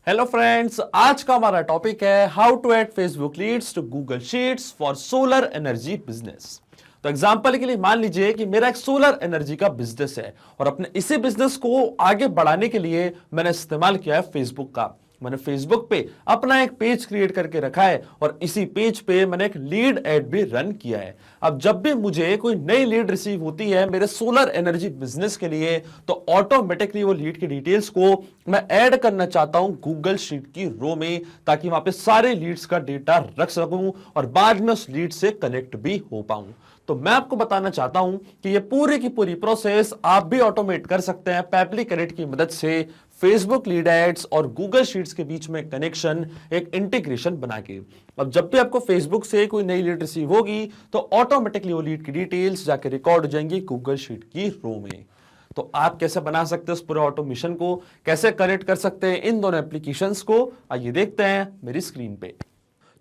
Hello friends, आज का हमारा टॉपिक है how to add Facebook leads to Google sheets for solar energy business. तो एग्जांपल के लिए मान लीजिए कि मेरा एक सोलर एनर्जी का बिजनेस है और अपने इसी बिजनेस को आगे बढ़ाने के लिए मैंने इस्तेमाल किया है फेसबुक का। मैंने फेसबुक पे अपना एक पेज क्रिएट करके रखा है और इसी पेज पे मैंने एक लीड एड भी रन किया है। अब जब भी मुझे कोई नई लीड रिसीव होती है मेरे सोलर एनर्जी बिजनेस के लिए, तो ऑटोमेटिकली वो लीड की डिटेल्स को मैं ऐड करना चाहता हूं गूगल शीट की रो में, ताकि वहां पे सारे लीड्स का डेटा रख सकूं और बाद में उस लीड से कनेक्ट भी हो पाऊं। तो मैं आपको बताना चाहता हूं कि ये पूरी की पूरी प्रोसेस आप भी ऑटोमेट कर सकते हैं पैपली कनेक्ट की मदद से, फेसबुक लीड एड्स और गूगल शीट्स के बीच में कनेक्शन, एक इंटीग्रेशन बना के। अब जब भी आपको फेसबुक से कोई नई लीड रिसीव होगी तो ऑटोमेटिकली वो लीड की डिटेल्स जाके रिकॉर्ड हो जाएंगी गूगल शीट की रो में। तो आप कैसे बना सकते हैं उस पूरे ऑटोमेशन को, कैसे कनेक्ट कर सकते हैं इन दोनों एप्लीकेशंस को, आइए देखते हैं मेरी स्क्रीन पे।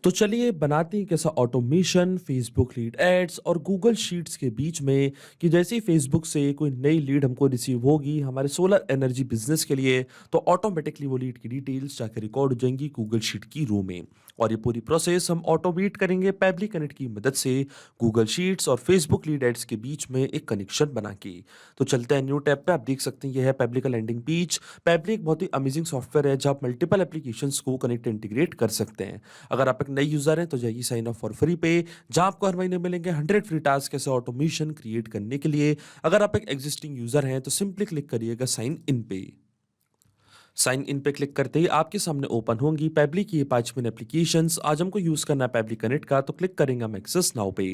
तो चलिए बनाते हैं कैसा ऑटोमेशन फेसबुक लीड एड्स और गूगल शीट्स के बीच में, कि जैसे ही फेसबुक से कोई नई लीड हमको रिसीव होगी हमारे सोलर एनर्जी बिजनेस के लिए, तो ऑटोमेटिकली वो लीड की डिटेल्स जाकर रिकॉर्ड हो जाएंगी गूगल शीट की रो में। और ये पूरी प्रोसेस हम ऑटोमेट करेंगे पैबली कनेक्ट की मदद से गूगल शीट्स और फेसबुक लीड एड्स के बीच में एक कनेक्शन बना के। तो चलते हैं न्यू टैब पे। आप देख सकते हैं ये है पैबली का लैंडिंग पेज। पैबली एक बहुत ही अमेजिंग सॉफ्टवेयर है जहाँ आप मल्टीपल एप्लीकेशंस को कनेक्ट इंटीग्रेट कर सकते हैं। अगर आप एक नए यूजर हैं तो जाइए साइन अप फॉर फ्री पे, जहां आपको हर महीने मिलेंगे 100 फ्री टास्क ऐसे ऑटोमेशन क्रिएट करने के लिए। अगर आप एक एग्जिस्टिंग यूजर हैं तो सिंपली क्लिक करिएगा साइन इन पे। साइन इन पे क्लिक करते ही आपके सामने ओपन होंगी पैबली की ये 5 एप्लीकेशंस। आज हमको यूज करना है पैबली कनेक्ट का, तो क्लिक करेंगे हम एक्सेस नाउ पे।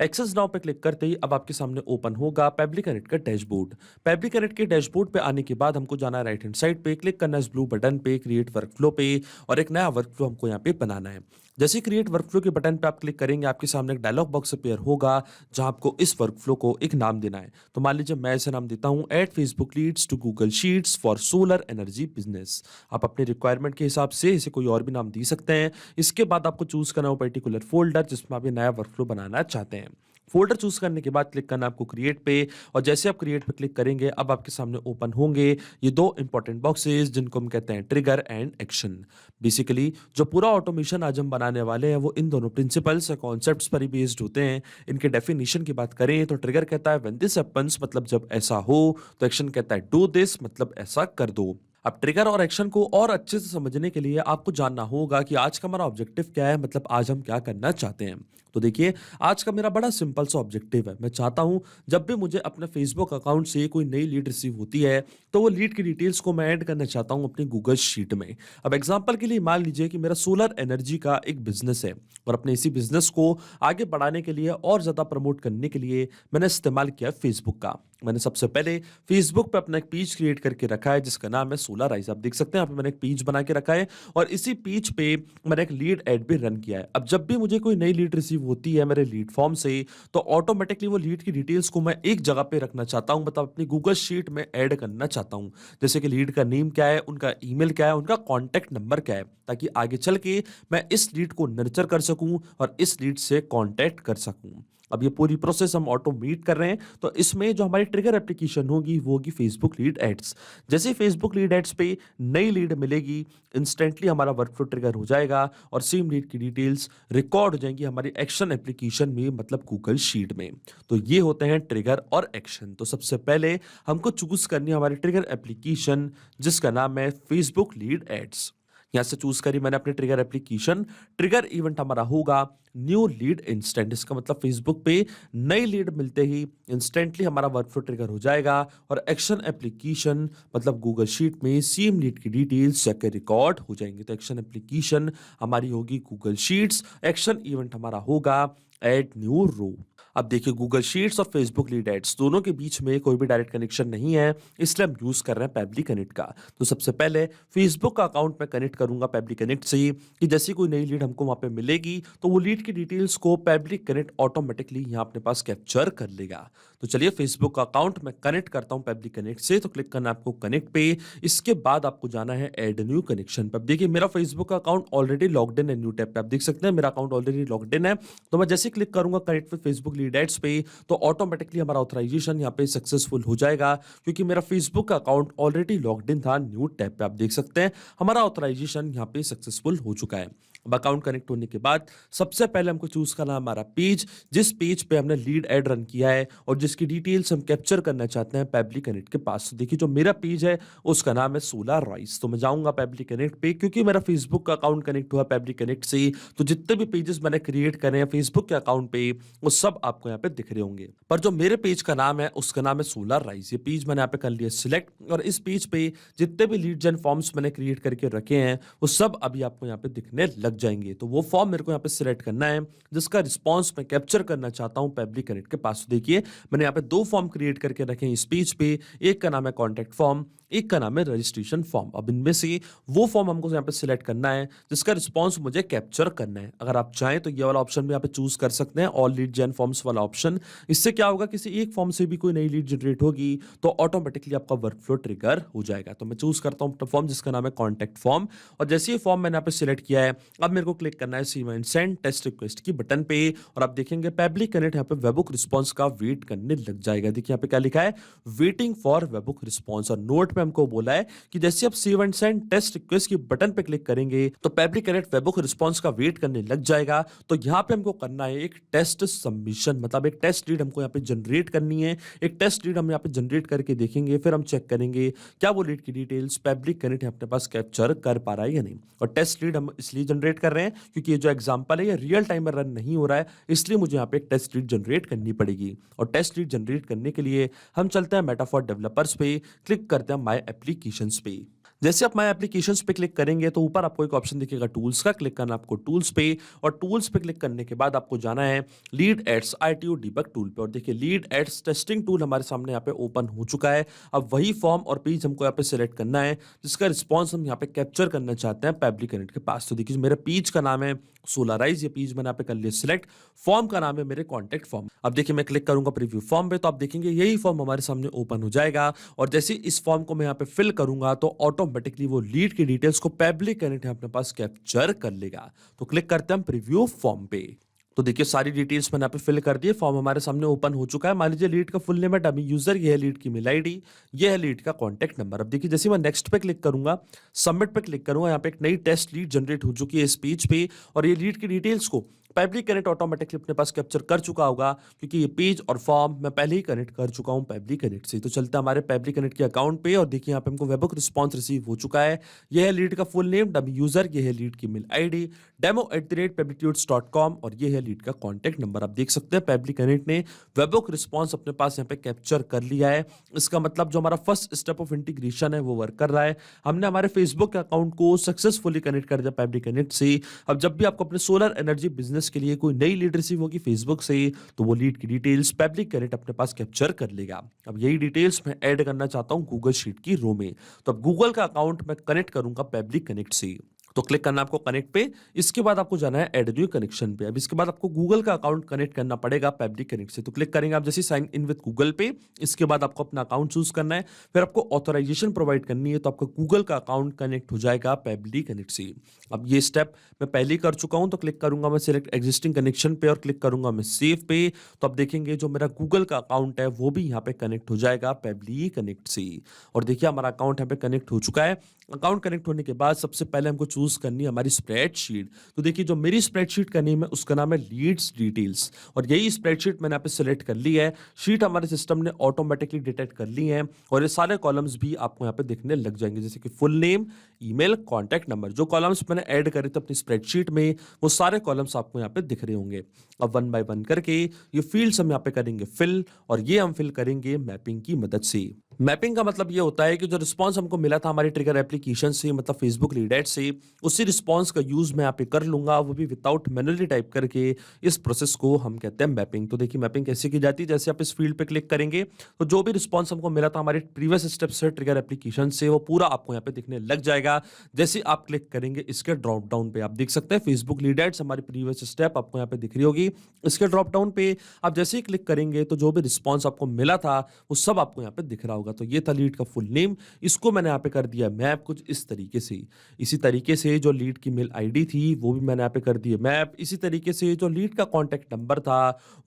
एक्सेस नाउ पे क्लिक करते ही अब आपके सामने ओपन होगा पैबली कनेक्ट का डैशबोर्ड। पैबली कनेक्ट के डैशबोर्ड पे आने के बाद हमको जाना है राइट हैंड साइड पे, क्लिक करना है इस ब्लू बटन पे क्रिएट वर्कफ्लो पे, और एक नया वर्कफ्लो हमको यहाँ पे बनाना है। जैसे क्रिएट वर्कफ्लो के बटन पे आप क्लिक करेंगे आपके सामने एक डायलॉग बॉक्स अपीयर होगा जहां आपको इस वर्कफ्लो को एक नाम देना है। तो मान लीजिए मैं इसे नाम देता हूं add Facebook leads to Google sheets for solar energy business. आप अपने रिक्वायरमेंट के हिसाब से इसे कोई और भी नाम दे सकते हैं। इसके बाद आपको चूज करना हो पर्टिकुलर फोल्डर जिसमें आप ये नया वर्कफ्लो बनाना चाहते हैं। फोल्डर चूज करने के बाद क्लिक करना आपको क्रिएट पे, और जैसे आप क्रिएट पे क्लिक करेंगे अब आपके सामने ओपन होंगे ये दो इंपॉर्टेंट बॉक्सेस जिनको हम कहते हैं ट्रिगर एंड एक्शन। बेसिकली जो पूरा ऑटोमेशन आज हम बनाने वाले हैं वो इन दोनों प्रिंसिपल्स या कॉन्सेप्ट्स पर ही बेस्ड होते हैं। इनके डेफिनेशन की बात करें तो ट्रिगर कहता है व्हेन दिस हैपेंस, मतलब जब ऐसा हो, तो एक्शन कहता है डू दिस, मतलब ऐसा कर दो। अब ट्रिगर और एक्शन को और अच्छे से समझने के लिए आपको जानना होगा कि आज का हमारा ऑब्जेक्टिव क्या है, मतलब आज हम क्या करना चाहते हैं। तो देखिए आज का मेरा बड़ा सिंपल सा ऑब्जेक्टिव है। मैं चाहता हूं जब भी मुझे अपने फेसबुक अकाउंट से कोई नई लीड रिसीव होती है तो वो लीड की डिटेल्स को मैं ऐड करना चाहता हूं अपनी गूगल शीट में। अब एग्जांपल के लिए मान लीजिए कि मेरा सोलर एनर्जी का एक बिजनेस है और अपने इसी बिजनेस को आगे बढ़ाने के लिए और ज्यादा प्रमोट करने के लिए मैंने इस्तेमाल किया फेसबुक का। मैंने सबसे पहले फेसबुक पे अपना एक पेज क्रिएट करके रखा है जिसका नाम है सोलर राइज। आप देख सकते हैं यहाँ पे मैंने एक पेज बना के रखा है और इसी पेज पे मैंने एक लीड ऐड भी रन किया है। अब जब भी मुझे कोई नई लीड रिसीव होती है मेरे लीड फॉर्म से, तो ऑटोमेटिकली वो लीड की डिटेल्स को मैं एक जगह पे रखना चाहता हूं, मतलब अपनी गूगल शीट में ऐड करना चाहता हूं। जैसे कि लीड का नेम क्या है, उनका ईमेल क्या है, उनका कॉन्टैक्ट नंबर क्या है, ताकि आगे चल के मैं इस लीड को नर्चर कर सकूं और इस लीड से कॉन्टैक्ट कर सकूं। अब ये पूरी प्रोसेस हम ऑटोमेट कर रहे हैं, तो इसमें जो हमारी ट्रिगर एप्लीकेशन होगी वो होगी फेसबुक लीड एड्स। जैसे फेसबुक लीड एड्स पे नई लीड मिलेगी इंस्टेंटली हमारा वर्कफ्लो ट्रिगर हो जाएगा और सेम लीड की डिटेल्स रिकॉर्ड हो जाएंगी हमारी एक्शन एप्लीकेशन में, मतलब गूगल शीट में। तो ये होते हैं ट्रिगर और एक्शन। तो सबसे पहले हमको चूज करनी है हमारी ट्रिगर एप्लीकेशन जिसका नाम है फेसबुक लीड एड्स। यहां से चूज करी मैंने अपनी ट्रिगर एप्लीकेशन। ट्रिगर इवेंट हमारा होगा न्यू लीड इंस्टेंट। इसका मतलब फेसबुक पे नई लीड मिलते ही इंस्टेंटली हमारा वर्कफ्लो ट्रिगर हो जाएगा और एक्शन एप्लीकेशन मतलब गूगल शीट में सेम लीड की डिटेल्स जाकर रिकॉर्ड हो जाएंगे। तो एक्शन एप्लीकेशन हमारी होगी गूगल शीट्स, एक्शन इवेंट हमारा होगा ऐड न्यू रो। अब देखिए गूगल शीट्स और फेसबुक लीड एड्स दोनों के बीच में कोई भी डायरेक्ट कनेक्शन नहीं है, इसलिए हम यूज कर रहे हैं पैबली कनेक्ट का। तो सबसे पहले फेसबुक का अकाउंट में कनेक्ट करूंगा पैबली कनेक्ट से, कि जैसी कोई नई लीड हमको वहां पे मिलेगी तो वो लीड की डिटेल्स को पैबली कनेक्ट ऑटोमेटिकली यहाँ अपने पास कैप्चर कर लेगा। तो चलिए फेसबुक का अकाउंट में कनेक्ट करता हूँ पैबली कनेक्ट से। तो क्लिक करना है आपको कनेक्ट पे, इसके बाद आपको जाना है एड न्यू कनेक्शन पे। अब देखिए मेरा फेसबुक का अकाउंट ऑलरेडी लॉग्ड इन है न्यू टैब पे। आप देख सकते हैं मेरा अकाउंट ऑलरेडी लॉग्ड इन है। तो मैं जैसे क्लिक करूंगा connect with Facebook lead lead ads पे, तो ऑटोमेटिकली हमारा ऑथराइजेशन यहाँ पे सक्सेसफुल हो जाएगा, क्योंकि मेरा फेसबुक का अकाउंट ऑलरेडी लॉग्ड इन था। न्यू टैब पे आप देख सकते हैं हमारा ऑथराइजेशन यहाँ पे सक्सेसफुल हो चुका है। अब अकाउंट कनेक्ट होने के बाद सबसे पहले हमको चूज करना है हमारा पेज, जिस पेज पे हमने लीड एड रन किया है और जिसकी डिटेल्स हम कैप्चर करना चाहते हैं पेबली कनेक्ट के पास। तो देखिए जो मेरा पेज है उसका नाम है सोलर राइज। तो मैं जाऊंगा पेबली कनेक्ट पे, क्योंकि मेरा फेसबुक का अकाउंट कनेक्ट हुआ पेबली कनेक्ट से, तो जितने भी पेजेस मैंने क्रिएट करे हैं फेसबुक के अकाउंट पे वो सब आपको यहाँ पे दिख रहे होंगे। पर जो मेरे पेज का नाम है उसका नाम है सोलर राइज। ये पेज मैंने यहाँ पे कर लिया सिलेक्ट, और इस पेज पे जितने भी लीड जेन फॉर्म्स मैंने क्रिएट करके रखे हैं वो सब अभी आपको यहाँ पे दिखने लग जाएंगे। तो वो फॉर्म मेरे को यहाँ पे सिलेक्ट करना है जिसका रिस्पॉन्स मैं कैप्चर करना चाहता हूँ पेबली कनेक्ट के पास। तो देखिए मैंने यहाँ पे 2 फॉर्म क्रिएट करके रखे हैं इस पेज पे, एक का नाम है कॉन्टैक्ट फॉर्म, एक का नाम है रजिस्ट्रेशन फॉर्म। अब इनमें से वो फॉर्म हमको यहाँ पे सिलेक्ट करना है जिसका रिस्पॉन्स मुझे कैप्चर करना है। अगर आप चाहें तो ये वाला ऑप्शन भी यहाँ पे चूज कर सकते हैं, ऑल लीड जेन फॉर्म्स वाला ऑप्शन। इससे क्या होगा, किसी एक फॉर्म से भी कोई नई लीड जनरेट होगी तो ऑटोमेटिकली आपका वर्कफ्लो ट्रिगर हो जाएगा। तो मैं चूज करता हूँ अपना फॉर्म जिसका नाम है कॉन्टैक्ट फॉर्म, और जैसे ये फॉर्म मैंने यहाँ पे सिलेक्ट किया है अब मेरे को क्लिक करना है सीव एंड सेंड टेस्ट रिक्वेस्ट की बटन पे, और आप देखेंगे पेबली कनेक्ट यहाँ पे वेबुक रिस्पॉन्स का वेट करने लग जाएगा। देखिए यहाँ पे क्या लिखा है, वेटिंग फॉर वेबुक रिस्पॉन्स, और नोट पे हमको बोला है कि जैसे आप save and send test request की बटन पे क्लिक करेंगे तो पेबली कनेक्ट वेबुक रिस्पॉन्स का वेट करने लग जाएगा। तो यहाँ पे हमको करना है एक टेस्ट सबमिशन, मतलब एक टेस्ट लीड हमको यहाँ पे जनरेट करनी है। एक टेस्ट लीड हम यहाँ पे जनरेट करके देखेंगे, फिर हम चेक करेंगे क्या वो लीड की डिटेल्स पेबली कनेक्ट अपने पास कैप्चर कर पा रहा है या नहीं। और टेस्ट लीड हम इसलिए जनरेट कर रहे हैं क्योंकि ये जो एग्जांपल है ये रियल टाइम में रन नहीं हो रहा है, इसलिए मुझे यहाँ पे एक टेस्ट लीड जनरेट करनी पड़ेगी। और टेस्ट लीड जनरेट करने के लिए हम चलते हैं मेटाफॉर डेवलपर्स पे, क्लिक करते हैं माय एप्लीकेशंस पे। जैसे आप माय एप्लीकेशंस पे क्लिक करेंगे तो ऊपर आपको एक ऑप्शन दिखेगा टूल्स का, क्लिक करना आपको टूल्स पे, और टूल्स पे क्लिक करने के बाद आपको जाना है lead ads ITO debug tool पे। और देखिए लीड एड्स टेस्टिंग टूल हमारे सामने यहाँ पे ओपन हो चुका है। अब वही फॉर्म और पेज हमको यहाँ पे सिलेक्ट करना है जिसका रिस्पॉन्स हम यहाँ पे कैप्चर करना चाहते हैं पेबली कनेक्ट के पास। तो देखिए मेरे पेज का नाम है सोलराइज, ये पेज मैंने यहाँ पे कर लिया सिलेक्ट, फॉर्म का नाम है मेरे कॉन्टैक्ट फॉर्म। अब देखिए मैं क्लिक करूंगा प्रीव्यू फॉर्म पे तो आप देखेंगे यही फॉर्म हमारे सामने ओपन हो जाएगा, और जैसे इस फॉर्म को मैं यहाँ पे फिल करूंगा तो ऑटोमेटिकली वो लीड की डिटेल्स को पेबली कनेक्ट अपने पास कैप्चर कर लेगा। तो क्लिक करते हैं हम प्रीव्यू फॉर्म पे। तो देखिए सारी डिटेल्स मैंने यहाँ पे फिल कर दी, फॉर्म हमारे सामने ओपन हो चुका है। मान लीजिए लीड का फुल नेम है डमी यूजर, ये है लीड की मेल आईडी, ये है लीड का कॉन्टैक्ट नंबर। अब देखिए जैसे मैं नेक्स्ट पे क्लिक करूंगा, सबमिट पे क्लिक करूंगा, यहाँ पे एक नई टेस्ट लीड जनरेट हो चुकी है इस पेज पे, और ये लीड की डिटेल्स को पेबली कनेक्ट ऑटोमेटिकली अपने पास कैप्चर कर चुका होगा, क्योंकि ये पेज और फॉर्म मैं पहले ही कनेक्ट कर चुका हूं पेबली कनेक्ट से। तो चलते हैं हमारे पेबली कनेक्ट के अकाउंट पे, और देखिए यहाँ पे हमको वेबुक रिस्पॉन्स रिसीव हो चुका है। यह है लीड का फुल नेम डमी यूजर, ये है लीड की मेल आईडी demo@pebblitudes.com, और ये है लीड का कॉन्टैक्ट नंबर। आप देख सकते हैं पेबली कनेक्ट ने वेबुक रिस्पॉन्स अपने पास यहाँ पे कैप्चर कर लिया है। इसका मतलब जो हमारा फर्स्ट स्टेप ऑफ इंटीग्रेशन है वो वर्क कर रहा है। हमने हमारे फेसबुक के अकाउंट को सक्सेसफुली कनेक्ट कर दिया पेबली कनेक्ट से। अब जब भी आपको अपने सोलर एनर्जी बिजनेस के लिए कोई नई लीड रिसीव होगी फेसबुक से, तो वो लीड की डिटेल्स पेबली कनेक्ट अपने पास कैप्चर कर लेगा। अब यही डिटेल्स मैं ऐड करना चाहता हूं गूगल शीट की रो में, तो अब गूगल का अकाउंट मैं कनेक्ट करूंगा पेबली कनेक्ट से। तो क्लिक करना आपको कनेक्ट पे, इसके बाद आपको जाना है ऐड न्यू कनेक्शन पे। अब इसके बाद आपको गूगल का अकाउंट कनेक्ट करना पड़ेगा पेबली कनेक्ट से। तो क्लिक करेंगे आप जैसे साइन इन विद गूगल पे, इसके बाद आपको अपना अकाउंट चूज करना है, फिर आपको ऑथराइजेशन प्रोवाइड करनी है, तो आपका गूगल का अकाउंट कनेक्ट हो जाएगा पेबली कनेक्ट से। अब ये स्टेप मैं पहले ही कर चुका हूं, तो क्लिक करूंगा मैं सिलेक्ट एग्जिस्टिंग कनेक्शन पे और क्लिक करूंगा मैं सेव पे। तो अब देखेंगे जो मेरा गूगल का अकाउंट है वो भी यहाँ पे कनेक्ट हो जाएगा पेबली कनेक्ट से। और देखिए हमारा अकाउंट यहाँ पे कनेक्ट हो चुका है। अकाउंट कनेक्ट होने के बाद सबसे पहले हमको चूज करनी है हमारी स्प्रेडशीट। तो देखिए जो मेरी स्प्रेडशीट का नेम है उसका नाम है लीड्स डिटेल्स, और यही स्प्रेडशीट मैंने यहाँ पे सिलेक्ट कर ली है। शीट हमारे सिस्टम ने ऑटोमेटिकली डिटेक्ट कर ली है, और ये सारे कॉलम्स भी आपको यहाँ पे दिखने लग जाएंगे, जैसे कि full name, email, contact number. जो कॉलम्स मैंने ऐड करे थे अपनी स्प्रेडशीट में वो सारे कॉलम्स आपको यहाँ पे दिख रहे होंगे। अब वन बाय वन करके ये फील्ड्स हम यहाँ पे करेंगे फिल, और ये हम फिल करेंगे मैपिंग की मदद से। मैपिंग का मतलब ये होता है कि जो रिस्पांस हमको मिला था हमारी ट्रिगर एप्लीकेशन से, मतलब फेसबुक लीड एड से, उसी रिस्पांस का यूज मैं यहाँ पे कर लूंगा, वो भी विदाउट मैनुअली टाइप करके। इस प्रोसेस को हम कहते हैं मैपिंग। तो देखिए मैपिंग कैसे की जाती है, जैसे आप इस फील्ड पे क्लिक करेंगे तो जो भी रिस्पांस हमको मिला था हमारे प्रीवियस स्टेप से ट्रिगर एप्लीकेशन से वो पूरा आपको यहाँ पे दिखने लग जाएगा। जैसे आप क्लिक करेंगे इसके ड्रॉप डाउन पे, आप देख सकते हैं फेसबुक लीड एड्स हमारी प्रीवियस स्टेप आपको यहाँ पे दिख रही होगी। इसके ड्रॉप डाउन पे आप जैसे ही क्लिक करेंगे तो जो भी रिस्पांस आपको मिला था वो सब आपको यहाँ पे दिख रहा होगा। होगा। तो ये था लीड का फुल नेम, इसको मैंने यहाँ पे कर दिया मैप कुछ इस तरीके से। इसी तरीके से जो लीड की मेल आईडी थी वो भी मैंने यहाँ पे कर दिया मैप। इसी तरीके से जो लीड का कॉन्टैक्ट नंबर था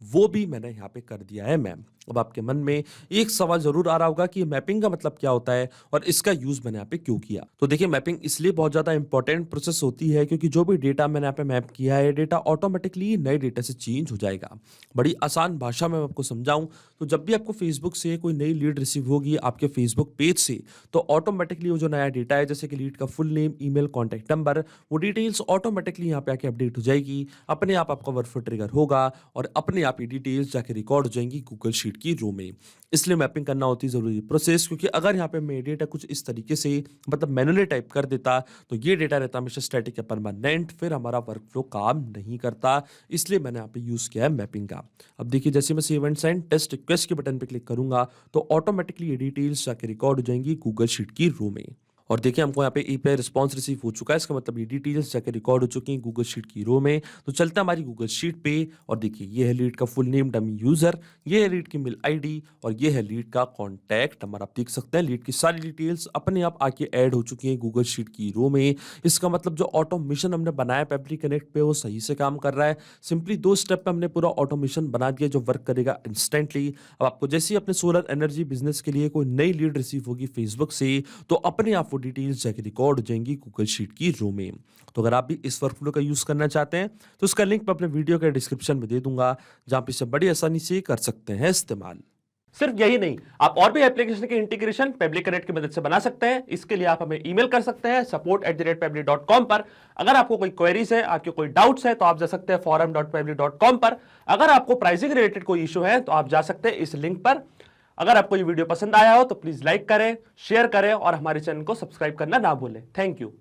वो भी मैंने यहाँ पे कर दिया है मैप। अब आपके मन में एक सवाल जरूर आ रहा होगा कि मैपिंग का मतलब क्या होता है और इसका यूज मैंने यहाँ पे क्यों किया। तो देखिए, मैपिंग इसलिए बहुत ज्यादा इंपॉर्टेंट प्रोसेस होती है क्योंकि जो भी डेटा मैंने यहाँ पे मैप किया है, डेटा ऑटोमेटिकली नए डेटा से चेंज हो जाएगा। बड़ी आसान भाषा में मैं आपको समझाऊं तो जब भी आपको फेसबुक से कोई नई लीड रिसीव होगी आपके फेसबुक पेज से, तो ऑटोमेटिकली वो जो नया डेटा है, जैसे कि लीड का full name, email, contact number, वो डिटेल्स ऑटोमेटिकली यहाँ पे आके अपडेट हो जाएगी। अपने आप आपका वर्कफ्लो ट्रिगर होगा और अपने आप ये डिटेल्स जाके रिकॉर्ड हो जाएंगी गूगल शीट की रो में। इसलिए मैपिंग करना होती है जरूरी प्रोसेस, क्योंकि अगर यहाँ पे मैं डेटा कुछ इस तरीके से मतलब मैनुअली टाइप कर देता तो ये डेटा रहता हमेशा स्टैटिक या परमानेंट, फिर हमारा वर्कफ्लो काम नहीं करता। इसलिए मैंने यहाँ पे यूज किया है मैपिंग का। अब देखिए, जैसे मैं save and send test request के बटन पे क्लिक करूंगा तो ऑटोमेटिकली ये डिटेल्स जाके रिकॉर्ड हो जाएंगी गूगल शीट की रो में। और देखिए, हमको यहाँ पे एपीआई रिस्पॉन्स रिसीव हो चुका है, इसका मतलब ये डिटेल्स जाके रिकॉर्ड हो चुकी हैं गूगल शीट की रो में। तो चलता है हमारी गूगल शीट पे और देखिए, ये है लीड का फुल नेम डमी यूजर, ये है लीड की मेल आईडी और ये है लीड का कॉन्टैक्ट नंबर। आप देख सकते हैं लीड की सारी डिटेल्स अपने आप आके ऐड हो चुकी हैं गूगल शीट की रो में। इसका मतलब जो ऑटोमेशन हमने बनाया पेबली कनेक्ट पे वो सही से काम कर रहा है। सिंपली 2 स्टेप पे हमने पूरा ऑटोमेशन बना दिया जो वर्क करेगा इंस्टेंटली। अब आपको जैसे ही अपने सोलर एनर्जी बिजनेस के लिए कोई नई लीड रिसीव होगी फेसबुक से, तो अपने आप डिटेल्स जाके रिकॉर्ड हो जाएंगी गूगल शीट की रो में। तो अगर आप भी इस वर्कफ्लो का यूज करना चाहते हैं तो इसका लिंक मैं अपने वीडियो के डिस्क्रिप्शन में दे दूंगा, जहां पे इसे बड़ी आसानी से कर सकते हैं इस्तेमाल। सिर्फ यही नहीं, आप और भी एप्लीकेशन के इंटीग्रेशन पेबली कनेक्ट की मदद से बना सकते हैं। इसके लिए आप हमें ईमेल कर सकते हैं support@pebly.com पर। अगर आपको कोई क्वेरीज है, आपके कोई डाउट्स है, तो आप जा सकते हैं forum.pebly.com पर। अगर आपको प्राइसिंग रिलेटेड कोई इशू है तो आप जा सकते हैं इस लिंक पर। अगर आपको ये वीडियो पसंद आया हो तो प्लीज लाइक करें, शेयर करें और हमारे चैनल को सब्सक्राइब करना ना भूलें। Thank you.